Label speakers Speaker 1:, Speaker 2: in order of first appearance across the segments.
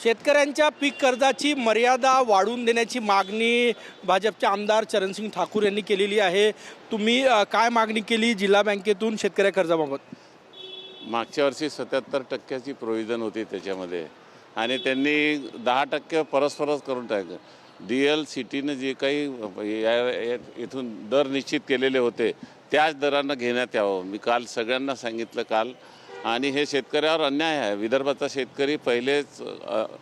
Speaker 1: शेतकऱ्यांच्या पीक कर्जाची मर्यादा वाढवून देण्याची मागणी भाजपचे आमदार चरणसिंग ठाकूर यांनी केलेली आहे। तुम्ही काय मागणी केली जिल्हा बँकेतून शेतकरी कर्जाबाबत?
Speaker 2: मागच्या वर्षी 77% प्रोव्हिजन होती त्याच्यामध्ये आणि त्यांनी 10% परस्परच करून टाकलं। DLCTनं जे काही इथून दर निश्चित केलेले होते त्याच दरानं घेण्यात यावं। मी काल सगळ्यांना सांगितलं आणि हे शेतकऱ्यावर अन्याय आहे। विदर्भाचा शेतकरी पहिलेच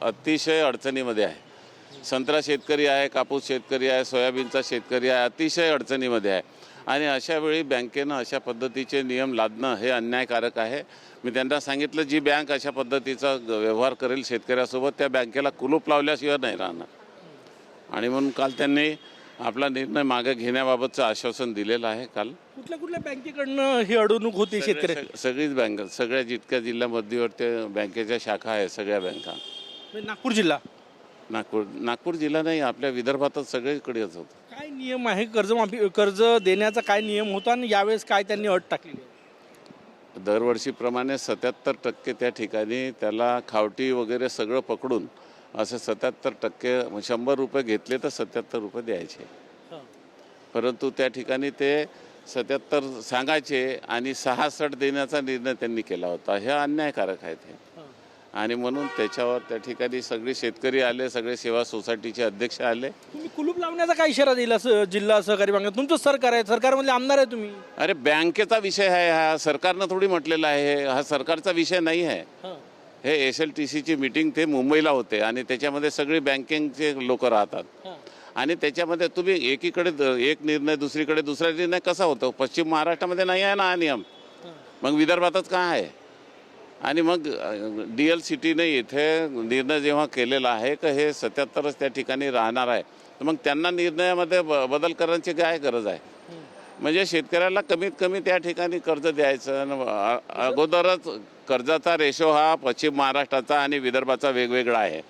Speaker 2: अतिशय अडचणीमध्ये आहे। संत्रा शेतकरी आहे, कापूस शेतकरी आहे, सोयाबीनचा शेतकरी आहे, अतिशय अडचणीमध्ये आहे आणि अशा वेळी बँकेनं अशा पद्धतीचे नियम लादणं हे अन्यायकारक आहे। मी त्यांना सांगितलं जी बँक अशा पद्धतीचा व्यवहार करेल शेतकऱ्यासोबत त्या बँकेला कुलूप लावल्याशिवाय नाही राहणार आणि म्हणून काल त्यांनी आपला निर्णय मागे घेण्याबाबतचं आश्वासन दिलेलं आहे। काल
Speaker 1: कुठल्या बँकेकडनं ही अडवणूक होती शेतकरी?
Speaker 2: सगळीच बँक, सगळ्या जितक्या जिल्हा मध्यवर्ती बँकेच्या शाखा आहे सगळ्या बँका।
Speaker 1: नागपूर जिल्हा?
Speaker 2: नागपूर जिल्हा नाही, आपल्या विदर्भातच सगळीकडेच होतं।
Speaker 1: काय नियम आहे कर्ज देण्याचा? काय नियम होता आणि यावेळेस काय त्यांनी अट टाकली?
Speaker 2: दरवर्षीप्रमाणे 77% त्या ठिकाणी त्याला खावटी वगैरे सगळं पकडून असं 77%, 100 रुपये घेतले तर 77 रुपये द्यायचे। परंतु त्या ठिकाणी ते 77 सांगायचे आणि 66 देण्याचा निर्णय त्यांनी केला होता। हे अन्यायकारक आहे ते आणि म्हणून त्याच्यावर त्या ठिकाणी सगळे शेतकरी आले, सगळे सेवा सोसायटीचे अध्यक्ष आले।
Speaker 1: तुम्ही कुलूप लावण्याचा काय इशारा दिला? जिल्हा सहकारी बँक तुमचं सरकार आहे, सरकारमधले आमदार आहे तुम्ही।
Speaker 2: अरे बँकेचा विषय आहे हा, सरकारनं थोडी म्हटलेला आहे, हा सरकारचा विषय नाही आहे। हे SLTCची मीटिंग ते मुंबईला होते आणि त्याच्यामध्ये सगळे बँकिंगचे लोक राहतात आणि त्याच्यामध्ये तुम्ही एकीकडे एक निर्णय दुसरीकडे दुसरा निर्णय कसा होतो? पश्चिम महाराष्ट्रामध्ये नाही आहे ना हा नियम, मग विदर्भातच का आहे? आणि मग DLCTने इथे निर्णय जेव्हा केलेला आहे की हे 77च त्या ठिकाणी राहणार आहे तर मग त्यांना निर्णयामध्ये बदल करण्याची काय गरज आहे? म्हणजे शेतकऱ्याला कमीत कमी त्या ठिकाणी कर्ज द्यायचं। अगोदरच कर्जाचा रेशो हा पश्चिम महाराष्ट्राचा आणि विदर्भाचा वेगवेगळा आहे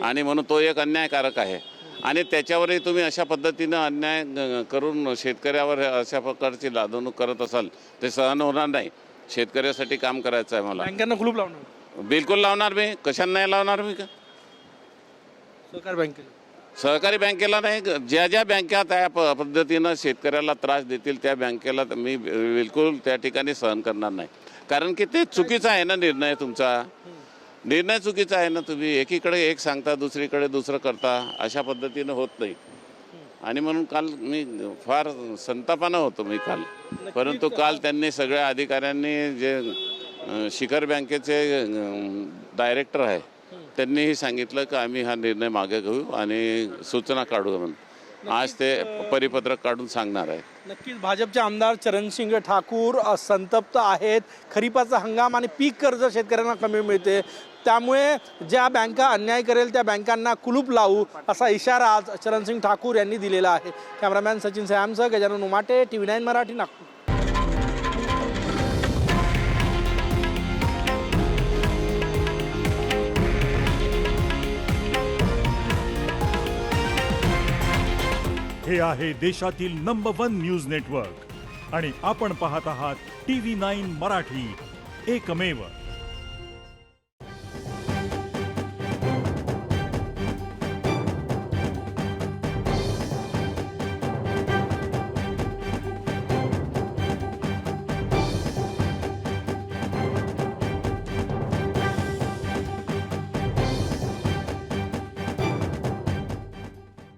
Speaker 2: आणि म्हणून तो एक अन्यायकारक आहे आणि त्याच्यावरही तुम्ही अशा पद्धतीनं अन्याय करून शेतकऱ्यावर अशा प्रकारची लादवणूक करत असाल ते सहन होणार नाही। शेतकऱ्यासाठी काम करायचं आहे मला।
Speaker 1: बँकांना कुलूप लावणार?
Speaker 2: बिलकुल लावणार मी, कशाने नाही लावणार मी का? सहकारी बँकेला नाही, ज्या ज्या बँका त्या पद्धतीनं शेतकऱ्याला त्रास देतील त्या बँकेला मी बिलकुल त्या ठिकाणी सहन करणार नाही, कारण की ते चुकीचं आहे ना निर्णय तुमचा। निर्णय चुकीचा आहे ना, तुम्ही एकीकडे एक सांगता दुसरीकडे दुसरं करता, अशा पद्धतीनं होत नाही आणि म्हणून काल मी फार संतापानं होतो मी काल। परंतु काल त्यांनी सगळ्या अधिकाऱ्यांनी जे शिखर बँकेचे डायरेक्टर आहे त्यांनीही सांगितलं की आम्ही हा निर्णय मागे घेऊ आणि सूचना काढू म्हणून आज ते परिपत्रक काढून सांगणार आहे।
Speaker 1: नक्कीच भाजपचे आमदार चरणसिंग ठाकूर संतप्त आहेत। खरीपाचा हंगाम आणि पीक कर्ज शेतकऱ्यांना कमी मिळते, त्यामुळे ज्या बँका अन्याय करेल त्या बँकांना कुलूप लावू असा इशारा आज चरणसिंग ठाकूर यांनी दिलेला आहे। कॅमेरामॅन सचिन सयामसह गजानन उमाटे, TV9 मराठी, नागपूर।
Speaker 3: हे आहे देशातील नंबर 1 न्यूज नेटवर्क आणि आपण पाहत आहात TV9 मराठी, एकमेव।